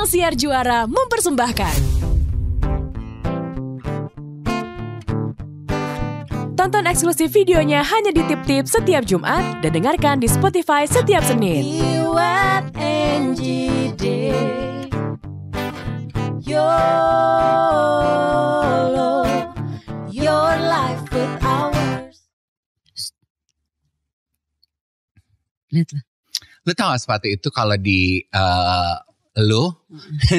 Siar Juara mempersembahkan. Tonton eksklusif videonya hanya di Tip Tip setiap Jumat dan dengarkan di Spotify setiap Senin. IWNGD Your life with ours. Lihat lah. Lu tau gak sepatu itu kalau di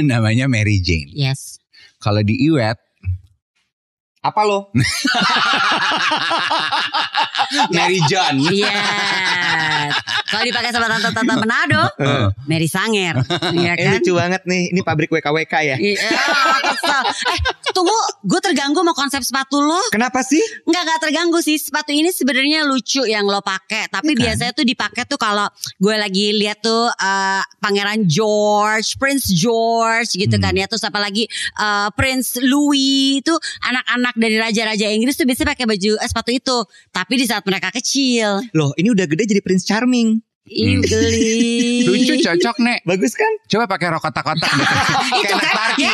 namanya Mary Jane. Yes. Kalau di Iwet apa lo? Mary John. Iya. Kalau dipakai sama tante-tante Manado, Mary Sanger. Iya kan? Lucu banget nih. Ini pabrik WKWK ya? Iya, kesel. Tunggu, gue terganggu sama konsep sepatu lo. Kenapa sih? Enggak terganggu sih. Sepatu ini sebenarnya lucu yang lo pakai, tapi biasanya tuh dipakai tuh kalau gue lagi lihat tuh Pangeran George, Prince George gitu kan ya. Terus apalagi Prince Louis itu anak-anak dari raja-raja Inggris tuh biasanya pakai baju sepatu itu. Tapi di saat mereka kecil. Loh, ini udah gede jadi Prince Charming. Ih, geli. lucu, cocok Nek. Bagus kan? Coba pakai rok kotak-kotak gitu. Itu kan ya.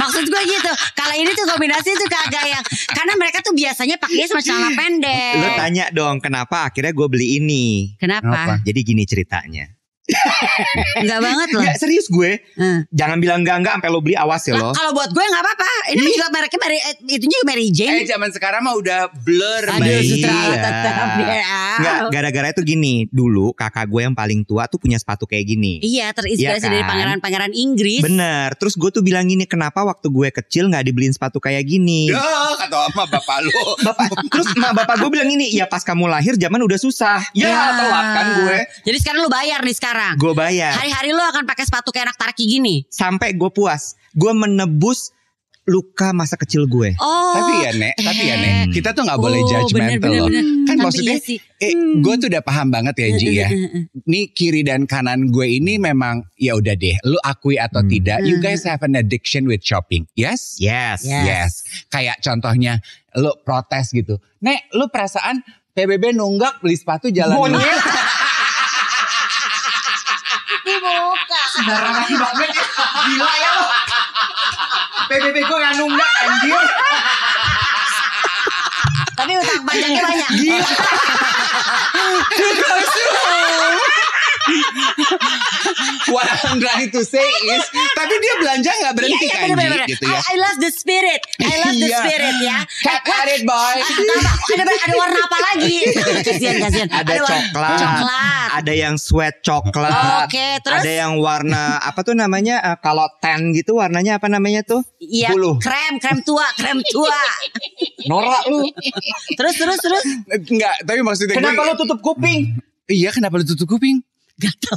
Maksud gue gitu. Kalau ini tuh kombinasi tuh kagak yang, karena mereka tuh biasanya pakainya sama celana pendek. Lo tanya dong kenapa akhirnya gue beli ini. Kenapa? Jadi gini ceritanya. Enggak banget loh. Enggak serius gue. Jangan bilang enggak sampai lo beli, awas ya lo. Kalau buat gue enggak apa-apa. Ini juga mereknya itu juga Mary Jane. Zaman sekarang mah udah blur. Aduh, Mbak. tetap ya. Enggak, gara-gara itu gini. Dulu kakak gue yang paling tua tuh punya sepatu kayak gini. Iya, terinspirasi Iya kan? dari pangeran-pangeran Inggris. Bener. Terus gue tuh bilang gini, kenapa waktu gue kecil gak dibeliin sepatu kayak gini? Duh, kata sama bapak lu. Terus bapak gue bilang gini, ya pas kamu lahir zaman udah susah. Ya telat kan gue. Jadi sekarang lu bayar nih sekarang. Gue bayar. Hari-hari lu akan pakai sepatu kayak anak tarki gini. Sampai gue puas. Gue menebus luka masa kecil gue. Oh. Tapi ya Nek, kita tuh gak boleh judgmental loh. Kan Tapi maksudnya, iya gue tuh udah paham banget ya Ji ya. Nih kiri dan kanan gue ini memang, ya udah deh, lu akui atau tidak, you guys have an addiction with shopping, yes? Yes. Yes. Kayak contohnya, lu protes gitu. Nek, lu perasaan PBB nunggak beli sepatu jalan. Monyet. Buka. Sembarangan banget ya. Gila ya lo. PBB gue gak nunggak anjir. Tapi utang pajaknya banyak. Gila. What I'm trying to say is, tapi dia belanja gak berhenti kan Ji, bener. gitu ya. I love the spirit. I love the Iya. spirit ya. Cat at it boy. Ada warna apa lagi? Kasian. Ada coklat. Ada yang sweat coklat. Oke, terus? Ada yang warna apa tuh namanya? Kalau tan gitu warnanya apa namanya tuh? Iya, Buluh. krem tua. Norak lu. Terus. Enggak, tapi maksudnya Kenapa lu tutup kuping? Iya, kenapa lu tutup kuping? Gatel.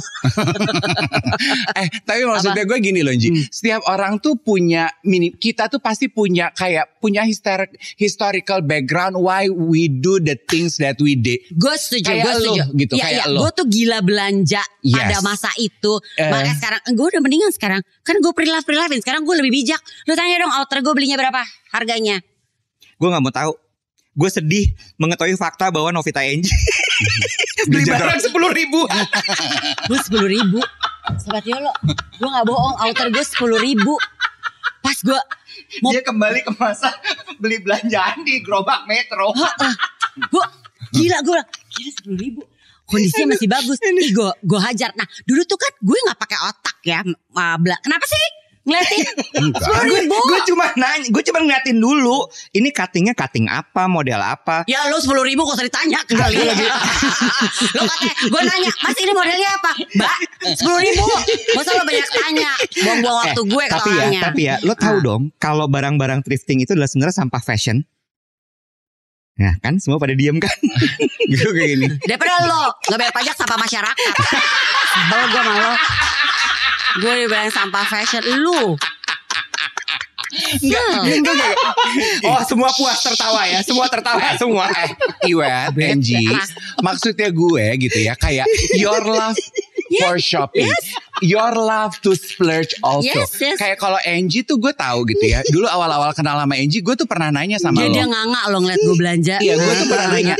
Tapi maksudnya gue gini loh Ji. Setiap orang tuh punya kita tuh pasti punya historical background why we do the things that we did. Gue setuju. Gitu, kayak lo. Gue tuh gila belanja pada masa itu. Makanya sekarang gue udah mendingan sekarang. Kan gue pre-love-in. Sekarang gue lebih bijak. Lu tanya dong outer gue belinya berapa harganya? Gue gak mau tahu. Gue sedih mengetahui fakta bahwa Novita Enji beli barang 10.000. Gue 10.000. Sobat Yolo, gue gak bohong, outer gue 10.000. Pas gue Dia kembali ke masa beli belanjaan di gerobak metro. Gue gila 10.000. Kondisinya masih bagus. Gue hajar. Nah dulu tuh kan gue gak pakai otak ya. Kenapa sih? Ngeliatin 10.000. Gue cuma ngeliatin dulu. Ini cutting apa, model apa. Ya lo 10.000 gak usah ditanya kali lagi. Lo katanya gue nanya, Mas ini modelnya apa? Mbak 10.000. Masa lo banyak tanya. Buang-buang waktu gue ke orangnya. Tapi ya lo tahu dong, kalau barang-barang thrifting itu adalah sebenarnya sampah fashion. Nah kan semua pada diem kan. Gitu kayak gini. Daripada lo gak bayar pajak sampah masyarakat. Sebel gue sama lo. Gue dibilang sampah fashion. Lu Enggak. Oh semua puas tertawa ya. Semua tertawa semua. Iwet, Angie, maksudnya gue gitu ya, kayak your love for shopping, your love to splurge also. Yes. Kayak kalau Angie tuh gue tahu gitu ya. Dulu awal-awal kenal sama Angie, gue tuh pernah nanya sama dia lo. nganga lo ngeliat gue belanja. Iya, gue tuh pernah nanya,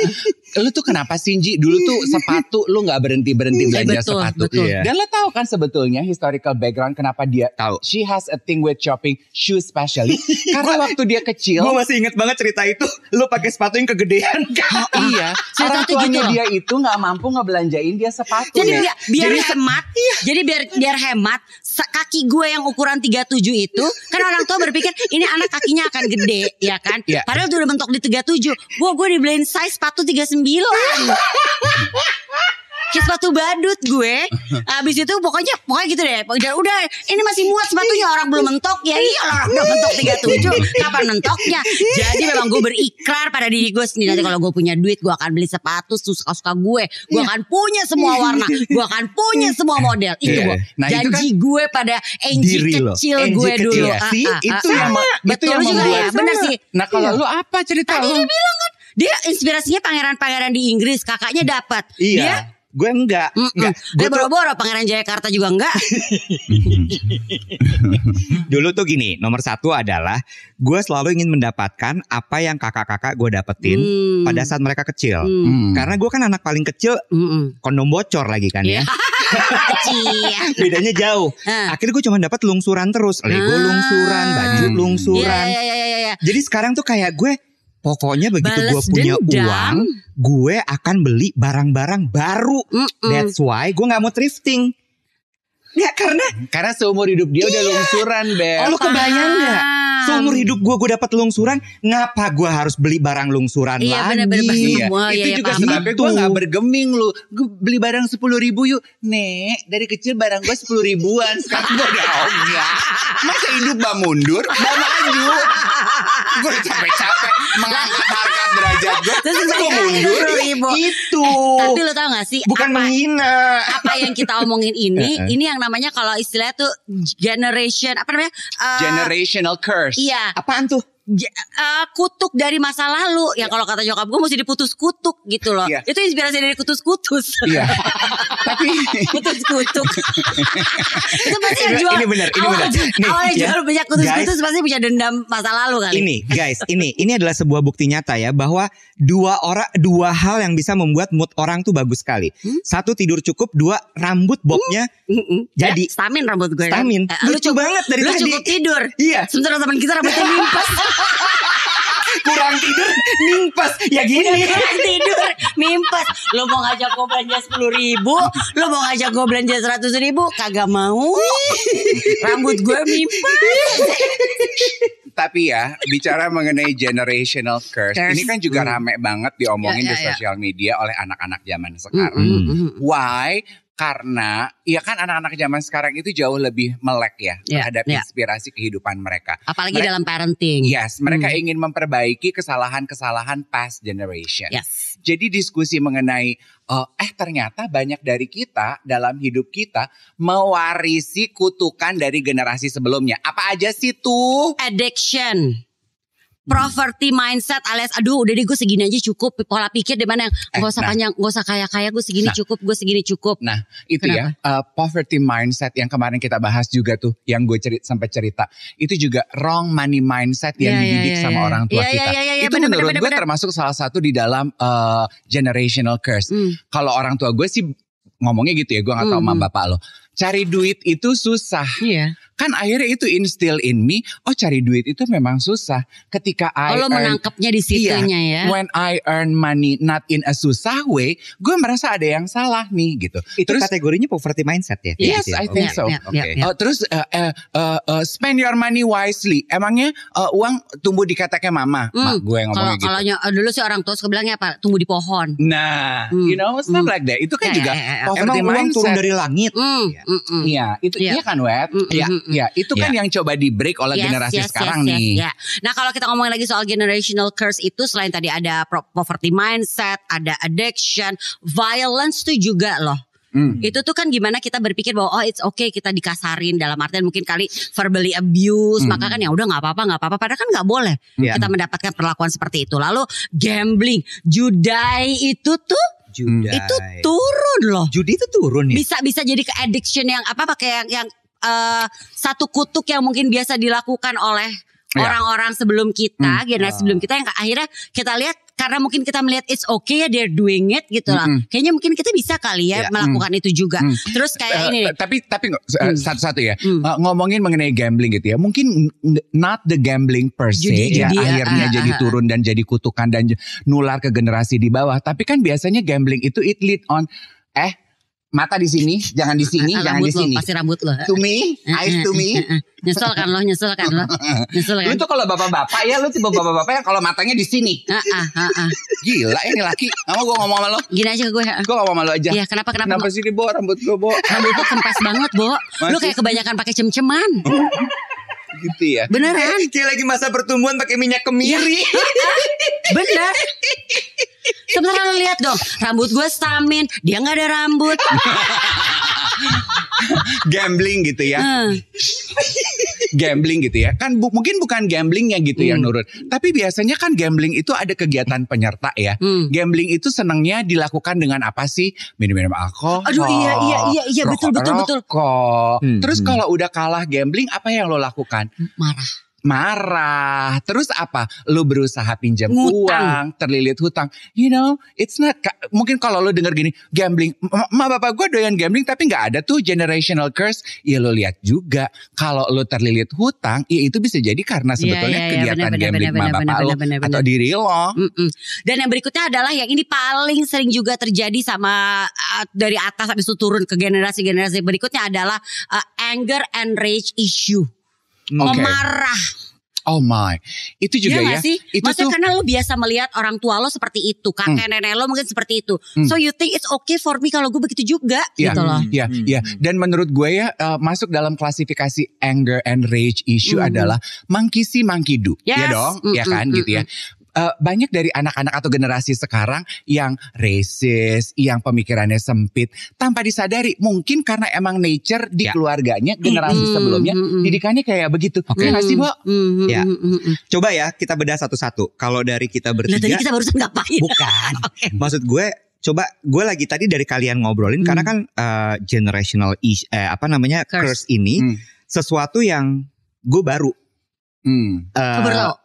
lu tuh kenapa sih Ji? Dulu tuh sepatu lu gak berhenti-berhenti belanja betul, sepatu. betul. Iya. Dan lo tahu kan sebetulnya historical background kenapa dia Tahu. she has a thing with shopping shoes especially. Karena waktu dia kecil. Gue masih inget banget cerita itu. Lu pakai sepatu yang kegedean kan? Iya. Cerita Orang tuh tuanya gitu loh. dia itu gak mampu ngebelanjain dia sepatu. Jadi Nek. biar hemat, jadi biar hemat, kaki gue yang ukuran 37 itu, kan orang tua berpikir ini anak kakinya akan gede, ya kan? Iya. Padahal udah mentok di 37. Gue dibeliin size sepatu 39. Kayak sepatu badut gue. Habis itu pokoknya gitu deh. Udah ini masih muat sepatunya, orang belum mentok. Ya iya orang udah mentok 37. Kapan mentoknya? Jadi memang gue berikrar pada diri gue sendiri, nanti kalau gue punya duit gue akan beli sepatu suka-suka gue. Gue akan punya semua warna. Gue akan punya semua model. Itu Iya. gue. Nah, itu Janji gue pada Angie Diri lo. kecil Angie gue kecil dulu. ya. See, itu yang betul yang juga membuat- ya. Benar sih. Nah kalau lu apa cerita Tadi lu? dia bilang kan, dia inspirasinya pangeran-pangeran di Inggris, kakaknya dapat. Dia Iya. Gue enggak. Dia Gue tuh boro-boro pangeran Jayakarta juga enggak. dulu tuh gini. Nomor satu adalah gue selalu ingin mendapatkan apa yang kakak-kakak gue dapetin pada saat mereka kecil. Karena gue kan anak paling kecil, kondom bocor lagi kan ya. Cia. Bedanya jauh. Akhirnya gue cuma dapat lungsuran terus. Lego lungsuran, baju lungsuran. Iya. Jadi sekarang tuh kayak gue, pokoknya begitu gue Balas punya dendam. uang, gue akan beli barang-barang baru. That's why gue gak mau thrifting. Ya karena seumur hidup dia udah lungsuran, Beb. lu kebayang gak? Seumur hidup gue dapat lungsuran, ngapa gue harus beli barang lungsuran Iya, lagi? bener-bener. Iya, Wah, itu iya, juga paham. sebabnya gue gak bergeming lu. Gue beli barang 10.000 yuk. Nek, dari kecil barang gue 10 ribuan. Sekarang gue udah enggak. Masa hidup gak mundur? Gak maju. Gue udah capek-capek mengangkat harkat derajat gue. Terus Gue mundur. 10.000. Itu Tapi lo tau gak sih bukan menghina. apa yang kita omongin ini yang namanya kalau istilahnya tuh generation apa namanya? Generational curse. Iya. Apaan tuh? Kutuk dari masa lalu. Ya kalau kata nyokap gue mesti diputus kutuk gitu loh. Iya. Itu inspirasi dari kutus-kutus. Iya. Tapi Kutus-kutuk. Itu pasti yang jual. Ini benar. Nih, Awalnya ya. jual banyak kutus-kutus pasti punya dendam masa lalu kali. Ini guys, ini adalah sebuah bukti nyata ya bahwa dua hal yang bisa membuat mood orang tuh bagus sekali. Satu, tidur cukup. Dua, rambut bobnya jadi. Ya, stamin rambut gue. Stamin. Lucu banget dari lu tadi. cukup tidur. Iya. Sementara teman kita rambutnya mimpes. Kurang tidur nimpes. Ya gini. Kurang tidur mimpes. Lu mau ngajak gue belanja 10.000, lu mau ngajak gue belanja 100.000, kagak mau. Rambut gue mimpes. Tapi ya, bicara mengenai generational curse, ini kan juga rame banget diomongin di Ya. sosial media oleh anak-anak zaman sekarang. Why? Karena ya kan anak-anak zaman sekarang itu jauh lebih melek ya terhadap inspirasi kehidupan mereka. Apalagi dalam parenting. Yes, mereka ingin memperbaiki kesalahan-kesalahan past generation. Yes. Jadi diskusi mengenai ternyata banyak dari kita dalam hidup kita mewarisi kutukan dari generasi sebelumnya. Apa aja sih tuh? Addiction. Poverty mindset alias aduh udah deh gue segini aja cukup, pola pikir di mana yang gak usah kaya gue segini cukup, gue segini cukup. Nah itu ya poverty mindset yang kemarin kita bahas juga tuh, yang gue sempat cerita itu juga wrong money mindset yang dididik sama orang tua kita. Itu menurut gue termasuk salah satu di dalam generational curse. Kalau orang tua gue sih ngomongnya gitu ya, gue nggak tahu sama bapak lo. Cari duit itu susah. Iya. Kan akhirnya itu instill in me, cari duit itu memang susah. Ketika lo menangkapnya di situnya ya. When I earn money not in a susah way, gue merasa ada yang salah nih gitu. Itu kategorinya poverty mindset ya? Yes, I think so. Terus spend your money wisely. Emangnya uang tumbuh di keteknya mama? Mak gue ngomongnya gitu. Kalau dulu sih orang tua suka bilangnya apa? Tumbuh di pohon. Nah, you know, stuff like that. Itu kan juga poverty Emang uang mindset. turun dari langit. Iya, itu iya kan, Wet? Iya, itu kan yang coba di break oleh generasi sekarang nih. Nah, kalau kita ngomongin lagi soal generational curse itu, selain tadi ada poverty mindset, ada addiction, violence tuh juga loh. Itu tuh kan gimana kita berpikir bahwa it's okay kita dikasarin, dalam artian mungkin kali verbally abuse, maka kan ya udah nggak apa-apa, padahal kan nggak boleh kita mendapatkan perlakuan seperti itu. Lalu gambling, judai itu tuh itu turun loh. Judi itu turun ya? Bisa jadi ke addiction yang apa pakai yang satu kutuk yang mungkin biasa dilakukan oleh orang-orang sebelum kita, generasi sebelum kita yang akhirnya kita lihat karena mungkin kita melihat it's okay ya they're doing it gitu lah. Kayaknya mungkin kita bisa kali ya melakukan itu juga. Terus kayak ini deh. Tapi satu-satu ya. Ngomongin mengenai gambling gitu ya. Mungkin not the gambling per se yang akhirnya jadi turun dan jadi kutukan dan nular ke generasi di bawah. Tapi kan biasanya gambling itu it lead on mata di sini, jangan di sini, jangan di sini. Pasti rambut lo. To me, eyes to me. Nyesel kan lo. Lu tuh kalau bapak-bapak ya, lu tipe bapak-bapak yang kalau matanya di sini. Gila ini laki. Gak mau gue ngomong sama lo. Gini aja ke gue. Gue ngomong sama lo aja. Iya, kenapa? Kenapa sini Bo, rambut gue Bo? Rambut tuh kempes banget Bo. Lu kayak kebanyakan pakai cem-ceman. Gitu ya. Beneran. Kayak lagi masa pertumbuhan pakai minyak kemiri. Bener. Sebenarnya lo lihat dong, rambut gue stamin, dia nggak ada rambut. Gambling gitu ya. Gambling gitu ya. Kan mungkin bukan gamblingnya gitu yang nurut. Tapi biasanya kan gambling itu ada kegiatan penyerta ya. Gambling itu senangnya dilakukan dengan apa sih? Minum-minum alkohol. Aduh iya betul. Terus kalau udah kalah gambling apa yang lo lakukan? Marah. Terus apa? Lu berusaha pinjam uang, terlilit hutang. You know, it's not. Mungkin kalau lu denger gini, gambling. Bapak gue doyan gambling tapi gak ada tuh generational curse. Ya lu lihat juga. Kalau lu terlilit hutang, ya itu bisa jadi karena sebetulnya kegiatan gambling bapak lu atau diri lo. Dan yang berikutnya adalah yang ini paling sering juga terjadi sama dari atas habis itu turun ke generasi-generasi berikutnya adalah anger and rage issue. Marah. Oh my. Itu juga ya. Sih? Itu maksudnya tuh, karena lo biasa melihat orang tua lo seperti itu. Kakek nenek lo mungkin seperti itu. So you think it's okay for me kalau gue begitu juga gitu loh. Iya. Dan menurut gue ya masuk dalam klasifikasi anger and rage issue adalah monkey see monkey do. Ya dong. Ya kan gitu ya. Banyak dari anak-anak atau generasi sekarang yang racist, yang pemikirannya sempit, tanpa disadari mungkin karena emang nature di keluarganya generasi sebelumnya didikannya kayak begitu. Oke, kasih Bo. Ya. Coba ya kita bedah satu-satu. Kalau dari kita bertiga, tadi kita barusan ngapain? Bukan. Maksud gue, coba gue lagi tadi dari kalian ngobrolin karena kan generational curse ini sesuatu yang gue baru.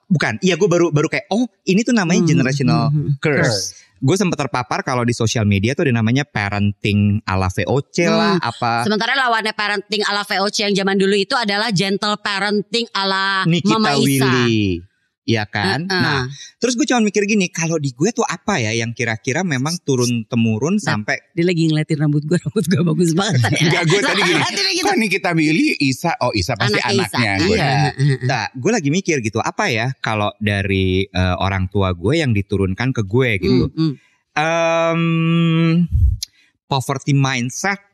Bukan, iya gue baru kayak ini tuh namanya generational curse. Gue sempat terpapar kalau di sosial media tuh ada namanya parenting ala VOC lah apa. Sementara lawannya parenting ala VOC yang zaman dulu itu adalah gentle parenting ala Mama Isa. Willy. Iya kan? Nah, terus gue cuma mikir gini, kalau di gue tuh apa ya yang kira-kira memang turun-temurun sampai... Dia lagi ngeliatin rambut gue bagus banget. Enggak, gue tadi gini, kok nih kita milih Isa, Isa pasti anaknya. Nah, gue lagi mikir gitu, apa ya kalau dari orang tua gue yang diturunkan ke gue gitu. Poverty mindset.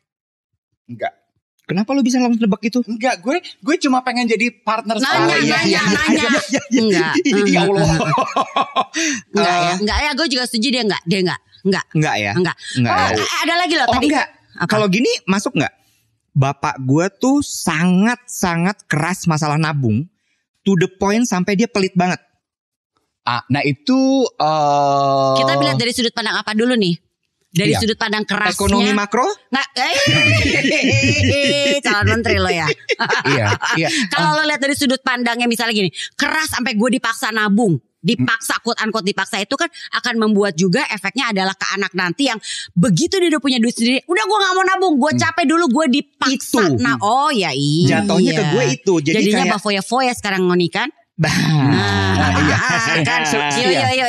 Enggak. Kenapa lu bisa langsung nebak itu? Enggak, gue cuma pengen jadi partner nanya. Enggak. Ya Allah. Enggak ya, gue juga setuju dia enggak. Enggak ya. Ada lagi loh tadi. Enggak. Kalau gini masuk enggak? Bapak gue tuh sangat keras masalah nabung, to the point sampai dia pelit banget. Nah itu kita lihat dari sudut pandang apa dulu nih? Dari sudut pandang kerasnya. Ekonomi makro? Nggak, calon menteri lo ya. Iya. Kalau lo lihat dari sudut pandangnya misalnya gini, keras sampai gue dipaksa nabung, dipaksa quote-unquote dipaksa itu kan akan membuat juga efeknya adalah ke anak nanti yang begitu dia udah punya duit sendiri, udah gue nggak mau nabung, gue capek dulu, gue dipaksa. Nah, iya. Jatuhnya ke gue itu. Jadinya kayak foya-foya sekarang ngoni kan?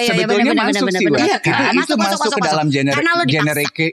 Sebetulnya masuk sih itu masuk ke dalam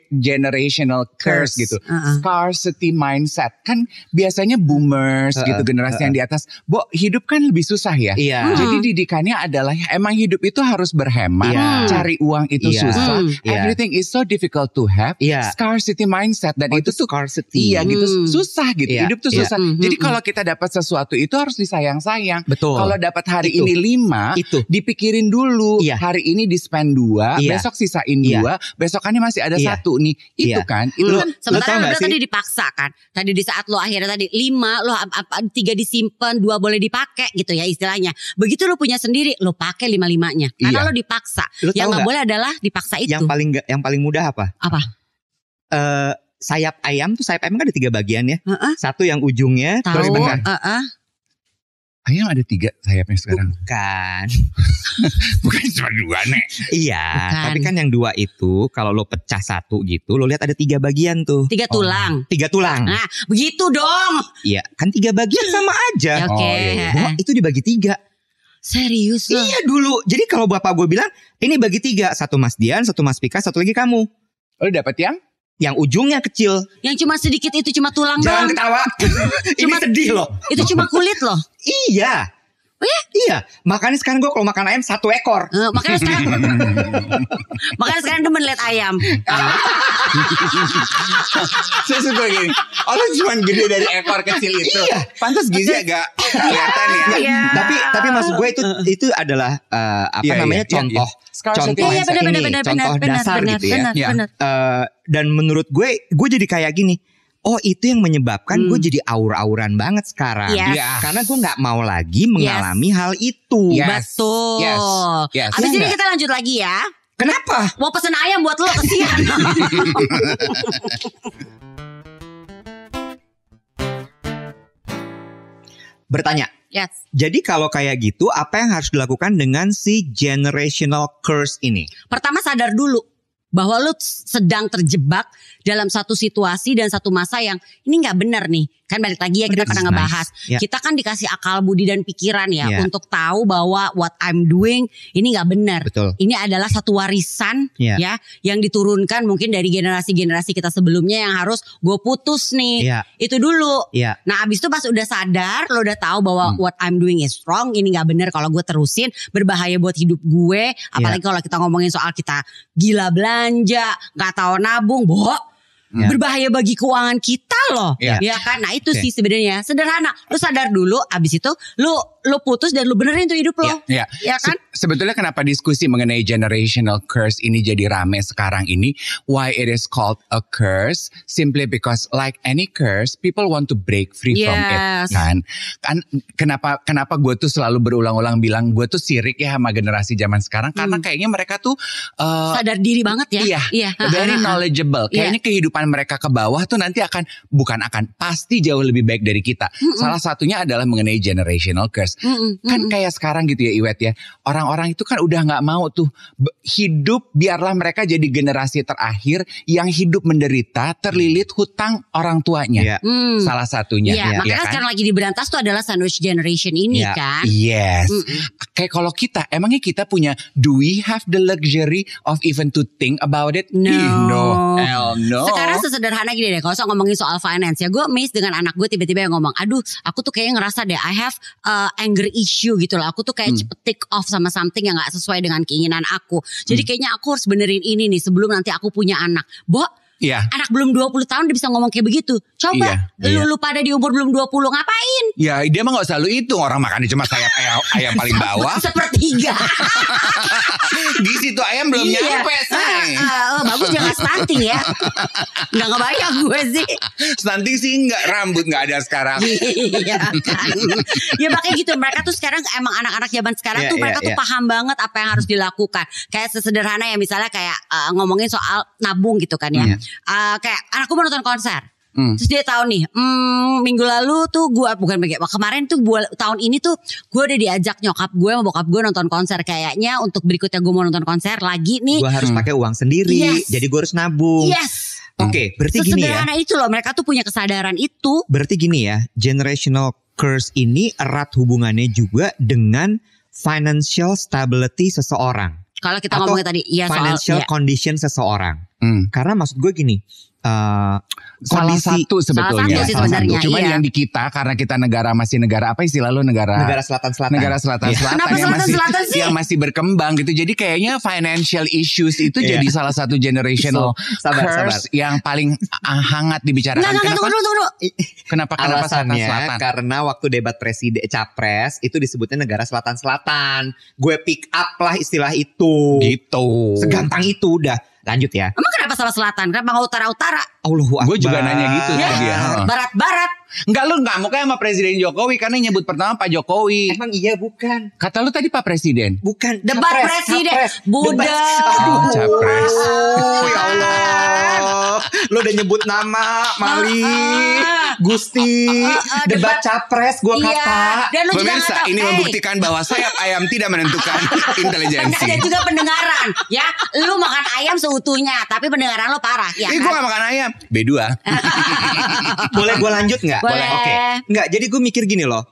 generational curse gitu. Scarcity mindset kan biasanya boomers gitu, generasi yang di atas. Hidup kan lebih susah ya. Jadi didikannya adalah emang hidup itu harus berhemat, cari uang itu susah. Everything is so difficult to have. Scarcity mindset dan itu tuh gitu susah gitu. Hidup tuh susah. Jadi kalau kita dapat sesuatu itu harus disayang-sayang. Betul. Kalau dapat hari ini 5, dipikirin dulu. Hari ini di spend 2, besok sisain 2, besokannya masih ada 1 nih. Itu kan. Itu kan. Sementara lo tadi dipaksa kan. Tadi di saat lo akhirnya tadi 5, lo 3 disimpan, 2 boleh dipakai gitu ya istilahnya. Begitu lo punya sendiri, lo pakai 5-5-nya. Karena lo dipaksa. Yang gak boleh adalah dipaksa itu. Yang paling mudah apa? Apa? Sayap ayam kan ada 3 bagian ya. Satu yang ujungnya, terus tengah. Ayam ada 3 sayapnya sekarang. Bukan. Bukan cuma 2 Nek. Iya, Bukan. tapi kan yang 2 itu kalau lo pecah 1 gitu, lo lihat ada 3 bagian tuh. 3 tulang. 3 tulang. Nah, begitu dong. Iya, kan 3 bagian sama aja. Oke. iya. Wah, itu dibagi 3. Serius loh. Iya dulu. Jadi kalau bapak gue bilang, ini bagi 3. 1 Mas Dian, 1 Mas Pika, 1 lagi kamu. Lo dapet Yang ujungnya kecil. Yang cuma sedikit itu cuma tulang Jangan doang. ketawa. Ini sedih loh. Itu cuma kulit loh. Iya. Oh ya? Iya. Makanya sekarang gue kalau makan ayam 1 ekor. Makanya sekarang demen liat ayam. Saya suka gini. Lo cuma gede dari ekor kecil itu. Iya. Pantas gizi agak kelihatan ya. Iya. Tapi maksud gue itu adalah contoh. Contoh Iya, benar, contoh dasar gitu ya. Benar, Iya. benar. Dan menurut gue jadi kayak gini. Oh, itu yang menyebabkan gue jadi aur-auran banget sekarang. Yes. Iya. Karena gue gak mau lagi mengalami hal itu. Yes. Betul. Yes. Abis Iya ini nggak? kita lanjut lagi ya. Kenapa? Mau pesen ayam buat lo, kesian. Bertanya. Yes. Jadi kalau kayak gitu, apa yang harus dilakukan dengan si generational curse ini? Pertama sadar dulu bahwa lu sedang terjebak dalam satu situasi dan satu masa yang ini nggak benar nih. Kan balik lagi ya, kita That's pernah ngebahas. nice. Yeah. Kita kan dikasih akal budi dan pikiran ya Yeah. untuk tahu bahwa what I'm doing ini nggak benar. Betul. Ini adalah satu warisan Yeah. ya yang diturunkan mungkin dari generasi-generasi kita sebelumnya yang harus gue putus nih. Yeah. Itu dulu. Iya. Nah abis itu pas udah sadar, lo udah tahu bahwa what I'm doing is wrong, ini gak bener kalau gue terusin, berbahaya buat hidup gue. Apalagi kalau kita ngomongin soal kita gila belanja, gak tahu nabung, Ya. berbahaya bagi keuangan kita loh. Ya. Ya kan, nah itu Oke. sih sebenarnya sederhana. Lo sadar dulu, abis itu lo putus dan lo benerin tuh hidup lo. Ya. Ya kan? Sebetulnya kenapa diskusi mengenai generational curse ini jadi rame sekarang ini? Why it is called a curse? Simply because like any curse, people want to break free from Yes. it. Kan kenapa gue tuh selalu berulang-ulang bilang gue tuh sirik ya sama generasi zaman sekarang? Karena kayaknya mereka tuh Sadar diri banget ya. Iya, very knowledgeable. Kayaknya kehidupan mereka ke bawah tuh nanti pasti jauh lebih baik dari kita. Salah satunya adalah mengenai generational curse. Kan kayak sekarang gitu ya Iwet ya. Orang-orang itu kan udah gak mau tuh hidup, biarlah mereka jadi generasi terakhir yang hidup menderita, terlilit hutang orang tuanya. Iya. Salah satunya. Iya, makanya kan? sekarang lagi diberantas tuh adalah sandwich generation ini Iya. kan. Yes. Kayak kalau kita, emangnya kita punya, do we have the luxury of even to think about it? No. No. Hell no. Sekarang sesederhana gini deh, kalau ngomongin soal finance ya, gue amazed dengan anak gue tiba-tiba yang ngomong, aduh aku tuh kayaknya ngerasa deh I have anger issue gitu loh. Aku tuh kayak cepet take off sama something yang gak sesuai dengan keinginan aku. Jadi kayaknya aku harus benerin ini nih sebelum nanti aku punya anak. Iya. Anak belum 20 tahun dia bisa ngomong kayak begitu. Coba lu pada di umur belum 20 ngapain? Ya dia mah gak selalu hitung. Orang makannya cuma sayap ayam paling bawah. Sepertiga. Di situ ayam belum nyampe say. Bagus jangan stunting ya. Gak ngebayang gue sih. Stunting sih enggak, rambut gak ada sekarang. Iya kan. Ya makanya gitu, mereka tuh sekarang emang anak-anak zaman sekarang tuh mereka tuh paham banget apa yang harus dilakukan. Kayak sesederhana ya misalnya kayak ngomongin soal nabung gitu kan ya. Kayak anakku mau nonton konser. Terus dia tahu nih minggu lalu tuh kemarin tuh tahun ini tuh gue udah diajak nyokap gue sama bokap gue nonton konser. Kayaknya untuk berikutnya gue mau nonton konser lagi nih. Gue harus pakai uang sendiri. Yes. Jadi gue harus nabung. Yes. Oke, berarti gini ya. Sesederhana itu loh, mereka tuh punya kesadaran itu. Berarti gini ya, generational curse ini erat hubungannya juga dengan financial stability seseorang. Kalau kita Atau ngomongin tadi ya financial soal condition seseorang. Karena maksud gue gini, Salah satu sebetulnya. Salah satu sih sebenarnya, Cuman iya. yang di kita karena kita masih negara apa istilah lo negara selatan-selatan. Negara selatan-selatan Kenapa yang masih selatan-selatan sih? yang masih berkembang gitu. Jadi kayaknya financial issues itu jadi salah satu generational sabar. curse yang paling hangat dibicarakan. Enggak, tunggu. Kenapa Alasannya selatan? karena waktu debat presiden capres itu disebutnya negara selatan-selatan. Gue pick up lah istilah itu. Gitu. Segampang itu udah. Lanjut ya. Emang kenapa salah selatan? Kenapa nggak utara-utara? Allahu Akbar. Gue juga nanya gitu Ya, tadi ya. barat-barat. Enggak, lu ngamuk kayak sama Presiden Jokowi karena nyebut pertama Pak Jokowi. Emang iya bukan? Kata lu tadi Pak Presiden. Bukan. Debat Capres, presiden. capres. Buddha. Debat. Aduh, Capres. Ya Allah. Lo udah nyebut nama Mali. Gusti, debat capres gue Iya. kata. Dan lu juga nggak Pemirsa, tahu, ini membuktikan bahwa sayap ayam tidak menentukan intelijensi. Dan juga pendengaran, ya. Lu makan ayam seutuhnya, tapi pendengaran lu parah, ya Gue kan? gak makan ayam. B2. Boleh gue lanjut nggak? Boleh. Oke. Nggak, jadi gue mikir gini loh.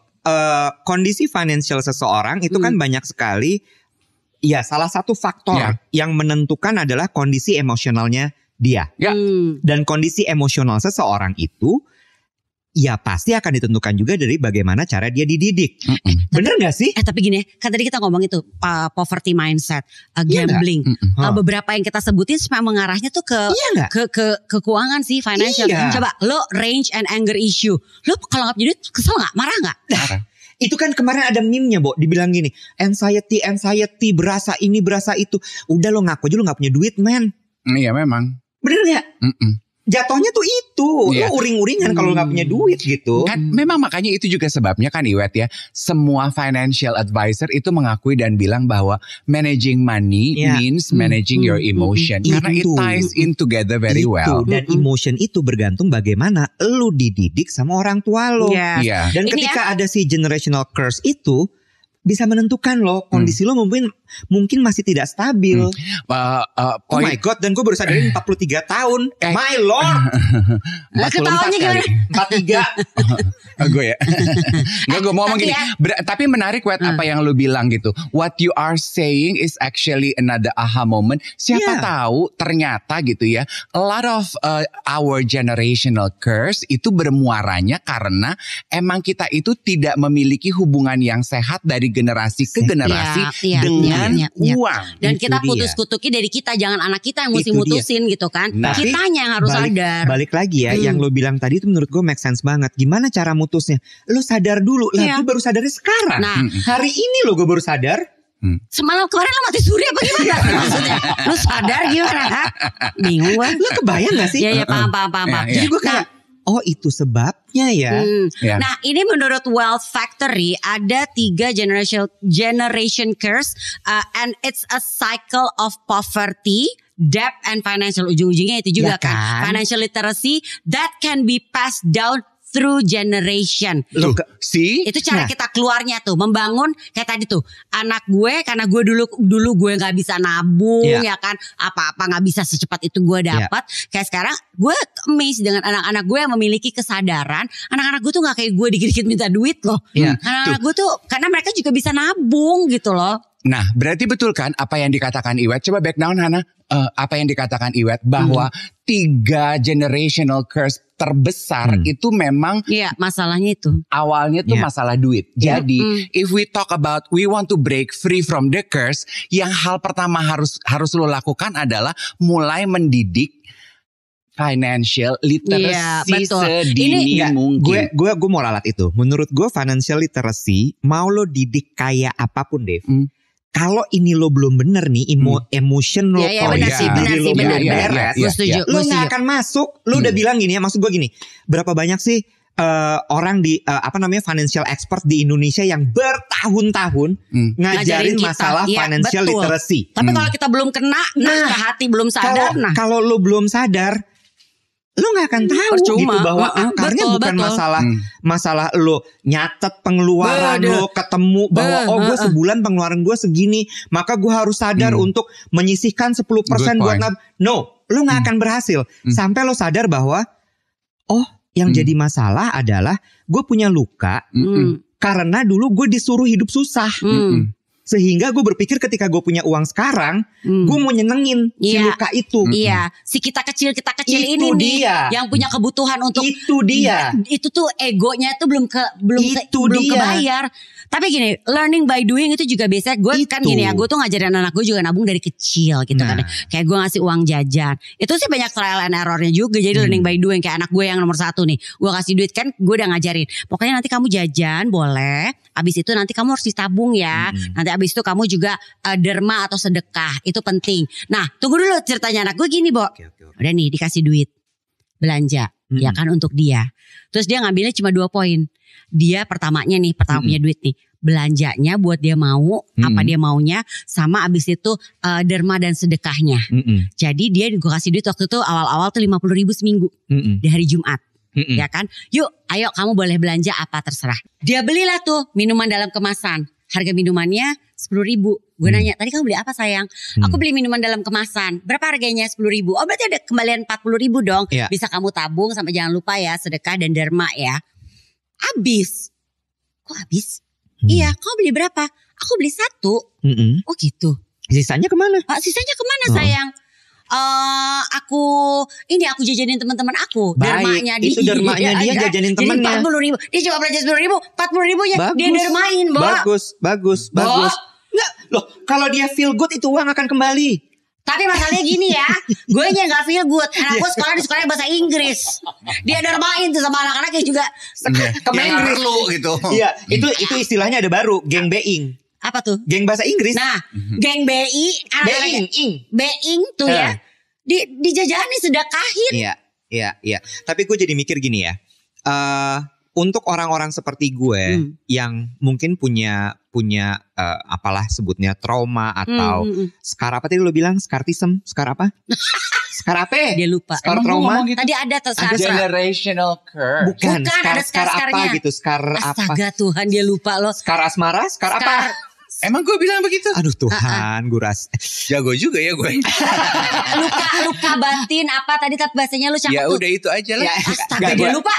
Kondisi financial seseorang itu kan banyak sekali. Ya, salah satu faktor yang menentukan adalah kondisi emosionalnya dia. Ya. Dan kondisi emosional seseorang itu ya pasti akan ditentukan juga dari bagaimana cara dia dididik. Bener gak sih? Tapi gini, kan tadi kita ngomong itu poverty mindset, gambling. Beberapa yang kita sebutin memang mengarahnya tuh ke ke keuangan sih, financial. Iya. Coba lo range and anger issue. Lo kalau nggak punya duit kesel nggak? Marah nggak? Itu kan kemarin ada meme-nya, Bo, dibilang gini, anxiety, berasa ini, berasa itu. Udah lo ngaku aja lo gak punya duit, men. Iya memang. Bener gak? Jatuhnya tuh itu, lo uring-uringan kalau gak punya duit gitu. Kan memang makanya itu juga sebabnya kan Iwet ya. Semua financial advisor itu mengakui dan bilang bahwa managing money means managing your emotion. Karena it ties in together very well. Dan emotion itu bergantung bagaimana lo dididik sama orang tua lo. Iya. Dan ketika ada si generational curse itu bisa menentukan lo kondisi lo mungkin masih tidak stabil. Oh my god, dan gue baru sadarin 43 tahun. My lord. Ketawanya gimana? 43. Gue ya. Enggak, gue mau ngomong gini. Tapi menarik Wet apa yang lu bilang gitu. What you are saying is actually another aha moment. Siapa tahu ternyata gitu ya. A lot of our generational curse itu bermuaranya karena emang kita itu tidak memiliki hubungan yang sehat dari generasi ke generasi dengan uang. Dan kita putus kutuki dari kita, jangan anak kita yang mesti mutusin gitu kan. Nah, kitanya yang harus sadar. Balik lagi ya, yang lo bilang tadi itu menurut gue make sense banget. Gimana cara mutusnya? Lo sadar dulu, lah gue baru sadarnya sekarang. Nah, hari ini lo gue baru sadar. Semalam kemarin lo mati suri apa gimana? Maksudnya lo sadar gimana? Bingung gue. Lo kebayang gak sih? Iya paham. Jadi gue kayak oh itu sebabnya ya. Nah ini menurut Wealth Factory ada 3 generation curse and it's a cycle of poverty, debt and financial. Ujung-ujungnya itu juga kan financial literacy that can be passed down through generation. Loh, see? Itu cara kita keluarnya tuh, membangun kayak tadi tuh. Anak gue karena gue dulu gue nggak bisa nabung ya kan, apa-apa nggak bisa secepat itu gue dapat. Kayak sekarang gue amazed dengan anak-anak gue yang memiliki kesadaran. Anak-anak gue tuh nggak kayak gue dikit-dikit minta duit loh. Anak-anak gue tuh karena mereka juga bisa nabung gitu loh. Nah, berarti betul kan apa yang dikatakan Iwet? Coba back down Hana. Apa yang dikatakan Iwet bahwa 3 generational curse terbesar itu memang masalahnya itu awalnya tuh masalah duit. Jadi if we talk about we want to break free from the curse, yang hal pertama harus lo lakukan adalah mulai mendidik financial literacy sedini mungkin. Gue mau ralat itu. Menurut gue financial literacy mau lo didik kayak apapun Dave. Kalau ini lo belum bener nih, emotion lo benar sih, beres, lo nggak akan masuk. Lo udah bilang gini ya, maksud gue gini, berapa banyak sih orang di financial expert di Indonesia yang bertahun-tahun ngajarin masalah financial literacy. Tapi kalau kita belum kena, ke hati belum sadar. Kalau lo belum sadar, lo nggak akan tahu gitu bahwa akarnya bukan masalah lo nyatet pengeluaran lo, ketemu bahwa gue sebulan pengeluaran gue segini, maka gue harus sadar untuk menyisihkan 10% buat nabung. No, lo nggak akan berhasil sampai lo sadar bahwa yang jadi masalah adalah gue punya luka karena dulu gue disuruh hidup susah. Sehingga gue berpikir ketika gue punya uang sekarang, gue mau nyenengin si luka itu. Si kita kecil ini nih, yang punya kebutuhan untuk itu dia. Itu tuh egonya tuh belum kebayar. Tapi gini, learning by doing itu juga biasa. Gue kan gini ya, gue tuh ngajarin anak gue juga nabung dari kecil gitu kan. Kayak gue ngasih uang jajan. Itu sih banyak trial and errornya juga. Jadi learning by doing, kayak anak gue yang nomor 1 nih. Gue kasih duit kan, gue udah ngajarin. Pokoknya nanti kamu jajan boleh. Abis itu nanti kamu harus ditabung ya. Nanti abis itu kamu juga derma atau sedekah. Itu penting. Nah tunggu dulu ceritanya anak gue gini Bo. Udah nih dikasih duit. Belanja. Ya kan untuk dia. Terus dia ngambilnya cuma 2 poin. Dia pertama punya duit nih. Belanjanya buat dia mau. Apa dia maunya. Sama abis itu derma dan sedekahnya. Jadi dia gue kasih duit waktu itu awal-awal tuh 50.000 seminggu. Di hari Jumat. ya kan? Yuk, ayo kamu boleh belanja apa terserah. Dia belilah tuh minuman dalam kemasan. Harga minumannya 10.000. Gue nanya, tadi kamu beli apa sayang? Aku beli minuman dalam kemasan. Berapa harganya? 10.000. Oh berarti ada kembalian 40.000 dong. Bisa kamu tabung sampai jangan lupa ya sedekah dan derma ya. Habis. Kok habis? Iya, kamu beli berapa? Aku beli 1. Oh gitu. Sisanya kemana? Sisanya kemana sayang? Aku jajanin teman-teman aku. Dermanya dia. Itu dermanya dia jajanin temennya. Jadi 40.000. Dia cuma belanja 10.000, 40.000 nya dia dermain, Bo. Bagus. Enggak, loh kalau dia feel good itu uang akan kembali. Tapi masalahnya gini ya, gue nya gak feel good. Anak gue sekolah di sekolah bahasa Inggris. Dia dermain tuh sama anak-anaknya juga. Ke Inggris lu gitu. Iya, itu istilahnya ada baru, geng being. Apa tuh? Geng bahasa Inggris. Nah, geng BI, being tuh ya. Dijajani sedekahin. Iya. Tapi gue jadi mikir gini ya. Untuk orang-orang seperti gue yang mungkin punya apalah sebutnya trauma atau scar apa tadi lo bilang scartism, scar apa? Scar apa? Dia lupa. Scar trauma. Gitu? Tadi ada generational curse. Bukan ada scar apa gitu, scar apa? Astaga Tuhan dia lupa loh. Scar asmara, scar apa? Emang gue bilang begitu? Aduh Tuhan, gue jago juga ya gue. luka batin apa tadi bahasanya lu cakep. Ya udah itu aja lah. Ya, astaga dia lupa.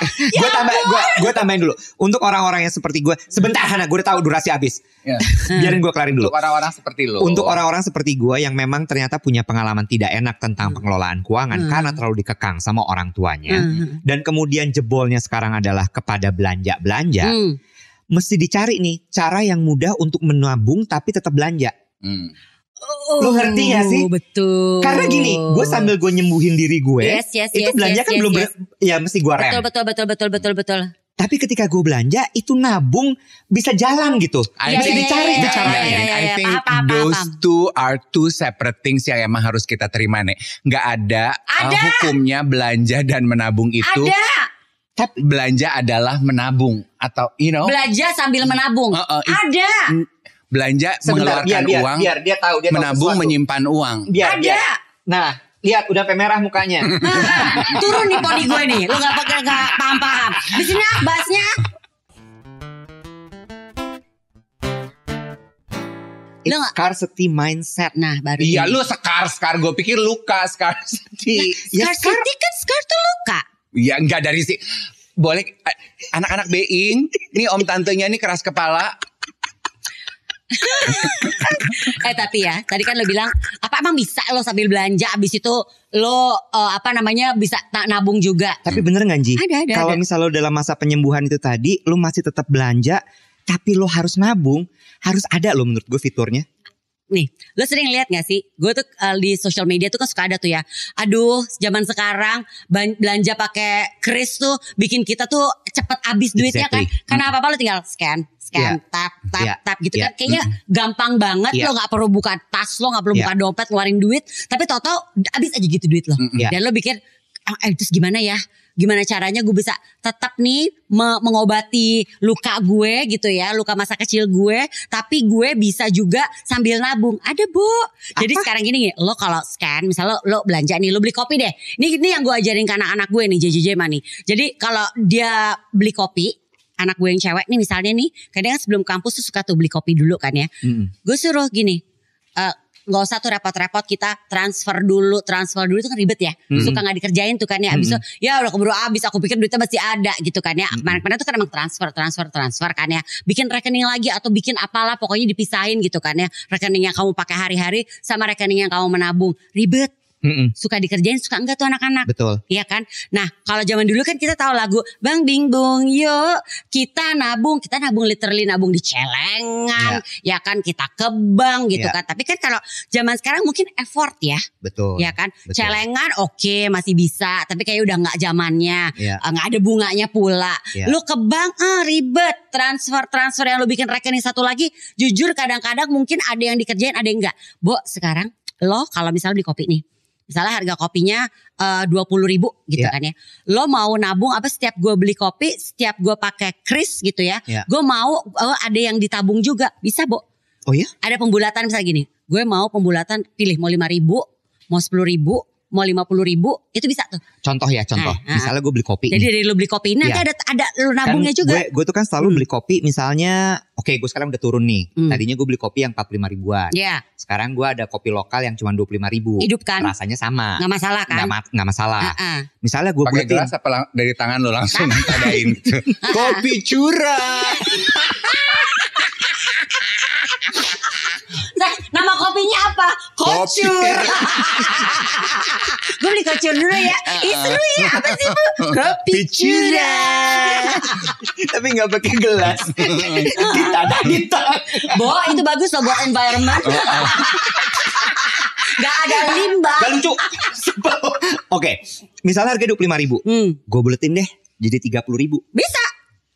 Gue tambahin dulu. Untuk orang-orang yang seperti gue, sebentar Hana, gue udah tahu durasi habis. Ya. Biarin gue kelarin dulu. Untuk orang-orang seperti lo. Untuk orang-orang seperti gue yang memang ternyata punya pengalaman tidak enak tentang pengelolaan keuangan karena terlalu dikekang sama orang tuanya. Dan kemudian jebolnya sekarang adalah kepada belanja-belanja. Mesti dicari nih cara yang mudah untuk menabung tapi tetap belanja. Lo ngerti gak sih? Betul. Karena gini, gue sambil gue nyembuhin diri gue, itu belanja kan belum ya mesti gue rem. Betul. Tapi ketika gue belanja itu nabung bisa jalan gitu. Bisa dicari caranya. I think those two are two separate things yang emang harus kita terima nih. Gak ada hukumnya belanja dan menabung itu. Tapi belanja adalah menabung atau belanja sambil menabung. Ada. Belanja mengeluarkan uang. Biar dia tahu dia menabung tahu menyimpan uang. Ada. Nah, lihat udah sampai merah mukanya. Turun nih poni gue nih. Lu enggak paham. Di sini bahasnya. It's scarcity mindset. Nah, baru. Iya, lu scar. Gue pikir luka scarcity. Scarcity kan scar tuh luka. Ya enggak dari sih. Boleh anak-anak being, nih om tantenya nih keras kepala. Tapi ya, tadi kan lo bilang apa emang bisa lo sambil belanja abis itu lo bisa nabung juga. Tapi bener gak Ji? Ada. Kalau misal lo dalam masa penyembuhan itu tadi lo masih tetap belanja tapi lo harus nabung, harus ada lo menurut gue fiturnya. Nih, lo sering lihat gak sih? Gue tuh di social media tuh kan suka ada tuh ya. Aduh, zaman sekarang belanja pakai kris tuh bikin kita tuh cepet habis duitnya kan. Karena apa-apa lo tinggal scan, tap gitu kan. Kayaknya gampang banget. Lo gak perlu buka tas, lo gak perlu buka dompet ngeluarin duit. Tapi tau-tau habis aja gitu duit lo. Dan lo pikir, terus gimana ya? Gimana caranya gue bisa tetap nih mengobati luka gue gitu ya, luka masa kecil gue, tapi gue bisa juga sambil nabung. Ada Bu. Jadi sekarang gini, lo kalau scan, misalnya lo belanja nih, lo beli kopi deh. Ini yang gue ajarin ke anak-anak gue nih, JJJ mah nih. Jadi kalau dia beli kopi, anak gue yang cewek nih misalnya nih, kadang sebelum kampus tuh suka tuh beli kopi dulu kan ya. Gue suruh gini, gak usah tuh repot-repot kita transfer dulu itu kan ribet ya. Suka gak dikerjain tuh kan ya. Abis itu ya udah keburu abis, aku pikir duitnya masih ada gitu kan ya. Kemarin tuh kan emang transfer kan ya. Bikin rekening lagi atau bikin apalah, pokoknya dipisahin gitu kan ya. Rekening yang kamu pakai hari-hari sama rekening yang kamu menabung. Ribet. Suka dikerjain, suka enggak tuh anak-anak. Betul. Iya kan. Nah kalau zaman dulu kan kita tahu lagu Bang Bing Bung yuk kita nabung literally nabung di celengan. Ya kan, kita ke bank gitu kan. Tapi kan kalau zaman sekarang mungkin effort ya. Betul. Ya kan. Betul. Celengan oke, masih bisa, tapi kayak udah gak zamannya. Gak ada bunganya pula. Lu ke bank ribet. Transfer yang lu bikin rekening satu lagi, jujur kadang-kadang mungkin ada yang dikerjain, ada yang enggak. Bo sekarang lo kalau misalnya beli kopi nih, misalnya harga kopinya 20.000 gitu kan ya. Lo mau nabung apa setiap gue beli kopi, setiap gue pakai kris gitu ya. Gue mau ada yang ditabung juga. Bisa Bo. Oh ya? Ada pembulatan misalnya gini. Gue mau pembulatan pilih mau 5.000, mau 10.000, mau 50.000 itu bisa tuh. Contoh. Misalnya gue beli kopi. Jadi dari lu beli kopi ini nanti ada lu nabungnya kan juga. Gue tuh kan selalu beli kopi misalnya, oke gue sekarang udah turun nih. Tadinya gue beli kopi yang 45 ribuan. Iya. Sekarang gue ada kopi lokal yang cuma 25 ribu. Hidup kan? Rasanya sama. Nggak masalah kan? Nggak masalah. Misalnya gue pakai gelas apa dari tangan lo langsung adain gitu. Kopi curah. Nama kopinya apa? Kocur. Gue beli kocur dulu ya. Seru ya, apa sih Bu? Kopi curah. Tapi gak pakai gelas. Kita. Bo, itu bagus loh buat environment. Gak ada limbah. Gak lucu. Oke, misalnya harga 25 ribu. Gue buletin deh jadi 30 ribu. Bisa.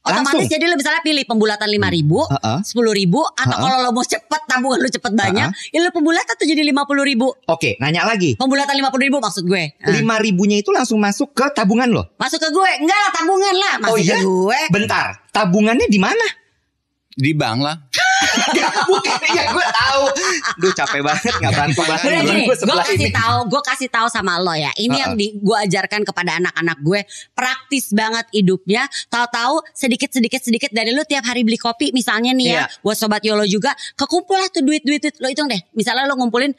Otomatis langsung. jadi lo misalnya pilih pembulatan 5 ribu, 10 ribu, atau kalau lo mau cepet tabungan lo cepet banyak, ya lo pembulatan tuh jadi 50 ribu. Oke, nanya lagi. Pembulatan 50 ribu maksud gue. 5 ribunya itu langsung masuk ke tabungan lo? Masuk ke gue? Enggak lah, tabungan lah. Masuk ke gue. Bentar, tabungannya di mana? Di bank lah. Bukan, ya gue tahu. Duh capek banget nggak bantu banget. Gue kasih tahu sama lo ya. Ini yang gue ajarkan kepada anak-anak gue, praktis banget hidupnya. Tahu-tahu sedikit dari lo tiap hari beli kopi misalnya nih ya. Buat sobat YOLO juga, kekumpul lah tuh duit lo hitung deh. Misalnya lo ngumpulin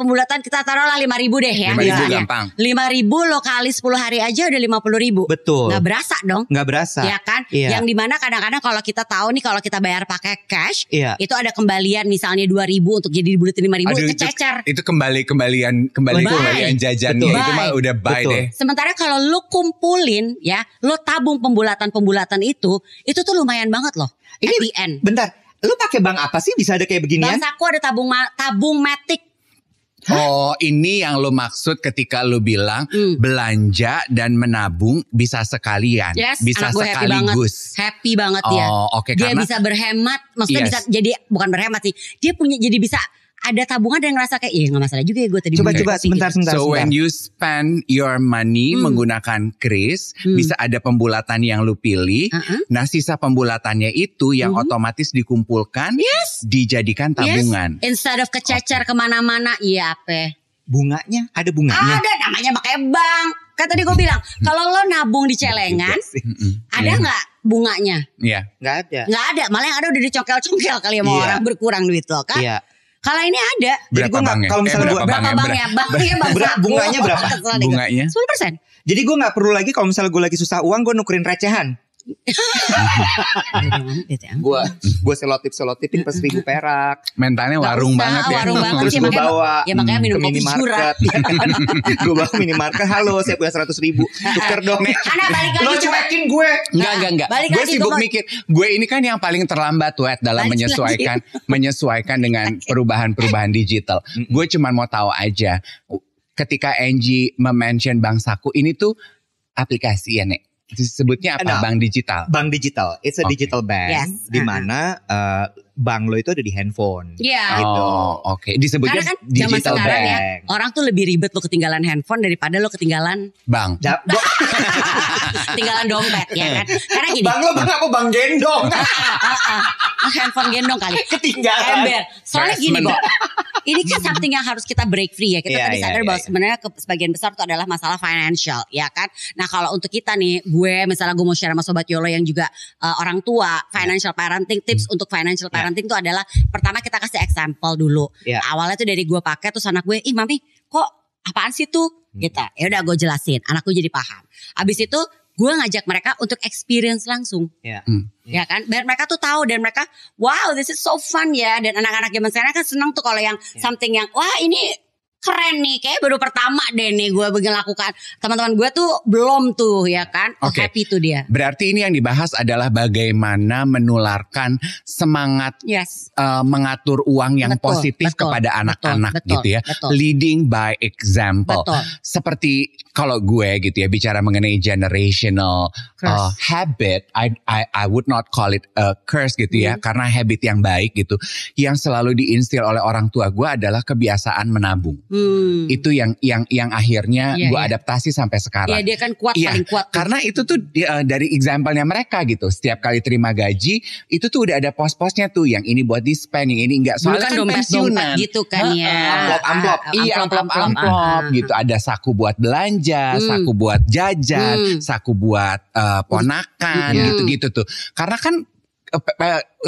pembulatan kita taruhlah 5 ribu deh ya. 5 ribu gampang. 5 ribu lo kali 10 hari aja udah 50 ribu. Betul. Nggak berasa dong. Nggak berasa. Ya kan. Yang dimana kadang-kadang kalau kita tahu nih kalau kita bayar pakai cash, itu ada kembalian misalnya 2.000 untuk jadi dibuletin 5.000 kececer. Itu kembalian jajannya. Itu mah udah buy deh. Sementara kalau lu kumpulin ya, lu tabung pembulatan itu tuh lumayan banget loh. Ini at the end. Bentar, lu pakai bank apa sih bisa ada kayak beginian? Bank Saku ada tabung Matic. Oh, ini yang lo maksud ketika lo bilang belanja dan menabung bisa sekalian, bisa sekaligus. Happy banget dia. Oh, oke. Dia karena bisa berhemat, maksudnya bisa jadi bukan berhemat sih. Dia jadi bisa ada tabungan dan ngerasa kayak nggak masalah juga ya gue tadi. Coba sebentar. So when you spend your money menggunakan kris, bisa ada pembulatan yang lu pilih. Nah sisa pembulatannya itu yang otomatis dikumpulkan, dijadikan tabungan. Instead of kececer kemana-mana, apa? Bunganya ada bunganya. Ada, namanya pakai bank. Kan tadi gue bilang kalau lo nabung di celengan, ada nggak bunganya? Iya. Nggak ada. Malah yang ada udah dicongkel-congkel kali ya sama orang berkurang duit lo kan. Iya. Kalau ini ada. Berapa banknya? Kalau misalnya berapa banknya? Bunganya berapa? Bunganya 10%. Jadi gue nggak perlu lagi kalau misalnya gue lagi susah uang gue nukerin recehan. Gue selotipin pas 1.000 perak. Mentalnya warung banget ya. Terus gue bawa makanya minum ke kopi curah. Gue bawa minimarket. Halo, saya punya 100.000. Tuker dong. Lo cuekin gue. Enggak. Gue sibuk mikir. Gue ini kan yang paling terlambat dalam menyesuaikan dengan perubahan digital. Gue cuma mau tahu aja. Ketika Angie mention Bank Saku, ini tuh aplikasi ya Nek? Disebutnya apa? Bank digital. Bank digital. It's a digital bank. Di mana bank lo itu ada di handphone. Iya. Gitu. Oke. Disebutnya kan digital zaman bank. Ya, orang tuh lebih ribet lo ketinggalan handphone daripada lo ketinggalan bank. Ketinggalan dompet ya kan. Karena gini. Bang lo apa bang gendong? Handphone gendong kali. Ketinggalan. Ember. Soalnya gini Bo. Ini kan something yang harus kita break free ya. Kita tadi sadar bahwa sebenarnya sebagian besar itu adalah masalah financial ya kan. Nah kalau untuk kita nih, misalnya gue mau share sama Sobat YOLO yang juga orang tua, financial parenting, tips untuk financial parenting itu adalah pertama kita kasih example dulu. Awalnya tuh dari gue pakai terus anak gue, mami kok apaan sih tuh? Gitu. Ya udah gue jelasin, anak gue jadi paham. Abis itu gue ngajak mereka untuk experience langsung. Ya kan, biar mereka tuh tahu dan mereka wow this is so fun ya. Dan anak-anak zaman sekarang kan seneng tuh kalau yang something yang wah ini keren nih, kayak baru pertama deh nih gue begini lakukan. Teman-teman gue tuh belum tuh ya kan. Happy tuh dia. Berarti ini yang dibahas adalah bagaimana menularkan semangat mengatur uang yang positif kepada anak-anak gitu ya. Leading by example. Seperti kalau gue gitu ya bicara mengenai generational habit, I would not call it a curse gitu ya, karena habit yang baik gitu, yang selalu diinstil oleh orang tua gue adalah kebiasaan menabung. Itu yang akhirnya gue adaptasi sampai sekarang. Iya, dia kan kuat, paling kuat. Karena itu tuh dari example-nya mereka gitu, setiap kali terima gaji itu tuh udah ada pos-posnya tuh, yang ini buat di-spend, yang ini enggak, soalnya kan pensiunan gitu kan ya. Amplop gitu, ada saku buat belanja, saku buat jajan, saku buat ponakan gitu-gitu tuh. Karena kan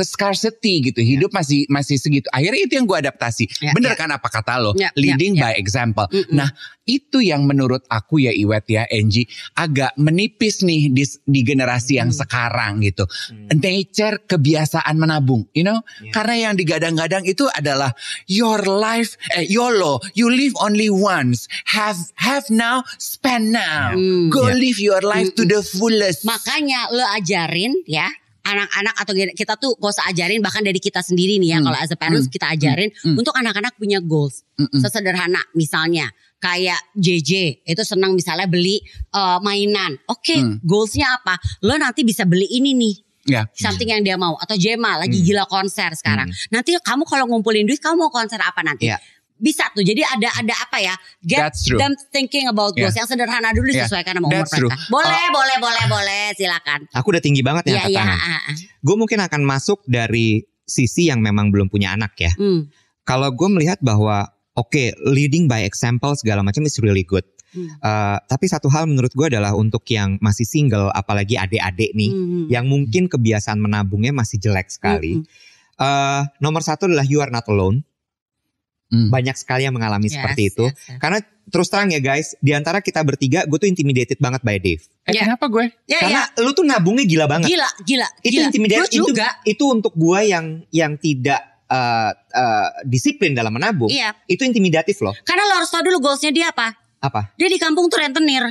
scarcity gitu, hidup masih segitu. Akhirnya itu yang gue adaptasi. Bener kan apa kata lo? Leading by example. Nah itu yang menurut aku ya Iwet ya, Angie, agak menipis nih di generasi yang sekarang gitu. Nature kebiasaan menabung, you know? Karena yang digadang-gadang itu adalah your life, YOLO, you live only once. Have now, spend now. Go live your life to the fullest. Makanya lo ajarin ya, anak-anak atau kita tuh gak usah ajarin, bahkan dari kita sendiri nih ya, kalau as a parents kita ajarin untuk anak-anak punya goals. Sesederhana misalnya kayak JJ itu senang misalnya beli mainan. Oke, goalsnya apa? Lo nanti bisa beli ini nih. Something yang dia mau. Atau Jema lagi gila konser sekarang. Nanti kamu kalau ngumpulin duit, kamu mau konser apa nanti? Bisa tuh, jadi ada apa ya, get them thinking about goals. Yang sederhana dulu disesuaikan sama umur mereka. Boleh, silakan. Aku udah tinggi banget ya katanya. Gue mungkin akan masuk dari sisi yang memang belum punya anak ya. Kalau gue melihat bahwa leading by example segala macam is really good. Tapi satu hal menurut gue adalah untuk yang masih single, apalagi adik-adik nih, yang mungkin kebiasaan menabungnya masih jelek sekali. Nomor satu adalah you are not alone. Banyak sekali yang mengalami seperti itu. Karena terus terang ya guys, di antara kita bertiga, gue tuh intimidated banget by Dave. Kenapa gue? Karena lu tuh nabungnya gila banget. Gila. Itu intimidated juga. Itu untuk gue yang tidak disiplin dalam menabung. Itu intimidatif loh. Karena lo harus tahu dulu goalsnya dia apa. Apa? Dia di kampung tuh rentenir.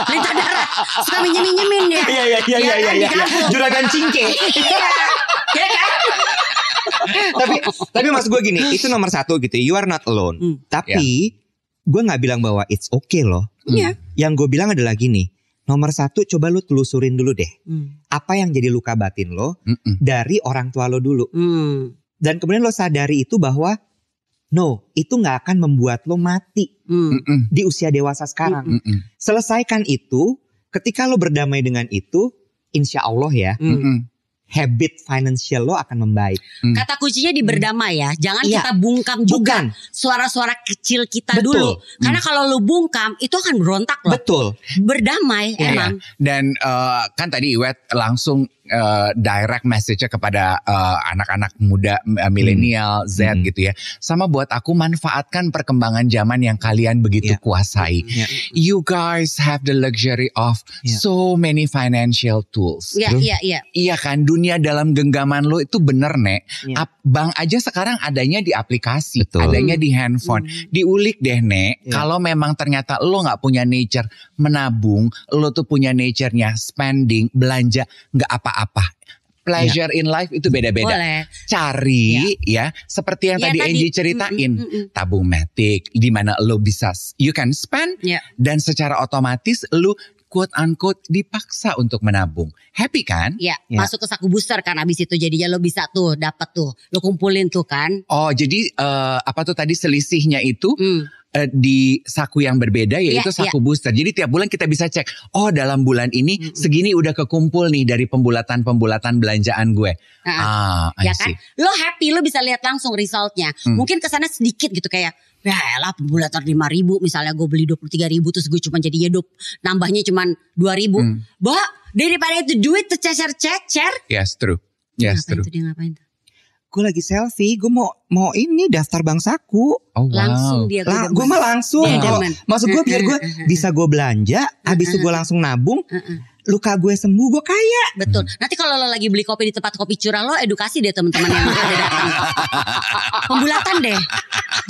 Lintah darat. Suka minjemin dia. Iya. Juragan cingke. Iya kan? tapi maksud gue gini, itu nomor satu gitu. You are not alone. Tapi gue gak bilang bahwa it's okay loh. Yang gue bilang adalah gini, nomor satu coba lu telusurin dulu deh. Apa yang jadi luka batin lo dari orang tua lo dulu. Dan kemudian lo sadari itu bahwa no, itu gak akan membuat lo mati di usia dewasa sekarang. Selesaikan itu, ketika lo berdamai dengan itu, insya Allah ya, habit financial lo akan membaik. Kata kuncinya di berdamai ya. Jangan kita bungkam juga suara-suara kecil kita dulu. Karena kalau lo bungkam itu akan berontak loh. Betul. Berdamai emang. Dan kan tadi Iwet langsung direct message-nya kepada anak-anak muda milenial Z gitu ya. Sama buat aku, manfaatkan perkembangan zaman yang kalian begitu kuasai. You guys have the luxury of so many financial tools. Iya kan, dunia dalam genggaman lo itu bener Nek. Bank aja sekarang adanya di aplikasi, adanya di handphone. Diulik deh Nek, kalau memang ternyata lo gak punya nature menabung, lo tuh punya nature-nya spending, belanja, gak apa-apa. Pleasure in life itu beda-beda. Cari ya seperti yang tadi Angie ceritain, tabung matic di mana lo bisa you can spend dan secara otomatis lo quote unquote dipaksa untuk menabung. Happy kan? Masuk ke saku booster kan abis itu, jadinya lo bisa tuh dapat tuh, lo kumpulin tuh kan. Oh jadi apa tuh tadi selisihnya itu di saku yang berbeda, yaitu saku booster. Jadi tiap bulan kita bisa cek, oh dalam bulan ini segini udah kekumpul nih dari pembulatan belanjaan gue. Ya kan? Lo happy, lo bisa lihat langsung resultnya. Mungkin kesana sedikit gitu kayak, ya lah pembulatan 5.000 misalnya gue beli 23.000 terus gue cuma jadi hidup nambahnya cuma 2.000. Daripada itu duit tercecer. Yes true. Yes true. Dia ngapain tuh? Gue lagi selfie, gue mau ini daftar bank saku. Oh wow. Langsung dia gue mah langsung. Maksud gue biar gue bisa gue belanja, habis itu gue langsung nabung. Luka gue sembuh, gue kaya. Betul. Nanti kalau lo lagi beli kopi di tempat kopi curah, lo edukasi deh teman-teman yang ada datang. Pembulatan deh.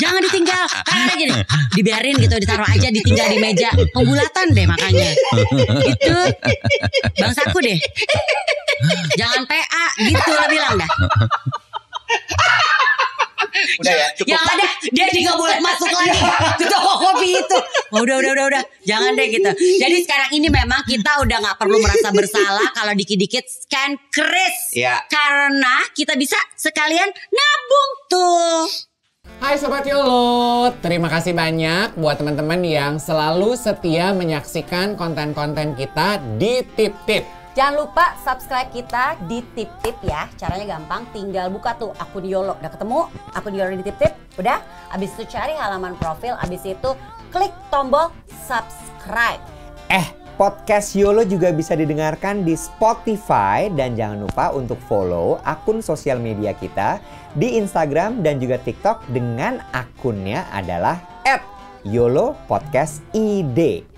Jangan ditinggal. Kayak aja deh. Dibiarin gitu, ditaruh aja, ditinggal di meja. Pembulatan deh makanya. Gitu. Bangsaku deh. Jangan PA gitu lo bilang dah. Udah ya. Yang ada dia juga boleh masuk lagi ke toko kopi itu. Udah. Jangan deh gitu. Jadi sekarang ini memang kita udah nggak perlu merasa bersalah kalau dikit-dikit scan kris. Iya. Karena kita bisa sekalian nabung tuh. Hai Sobat YOLO, terima kasih banyak buat teman-teman yang selalu setia menyaksikan konten-konten kita di Tip Tip. Jangan lupa subscribe kita di Tip Tip ya. Caranya gampang, tinggal buka tuh akun YOLO. Udah ketemu akun YOLO di Tip Tip? Udah? Abis itu cari halaman profil, abis itu klik tombol subscribe. Podcast YOLO juga bisa didengarkan di Spotify dan jangan lupa untuk follow akun sosial media kita di Instagram dan juga TikTok dengan akunnya adalah @YOLO Podcast ID.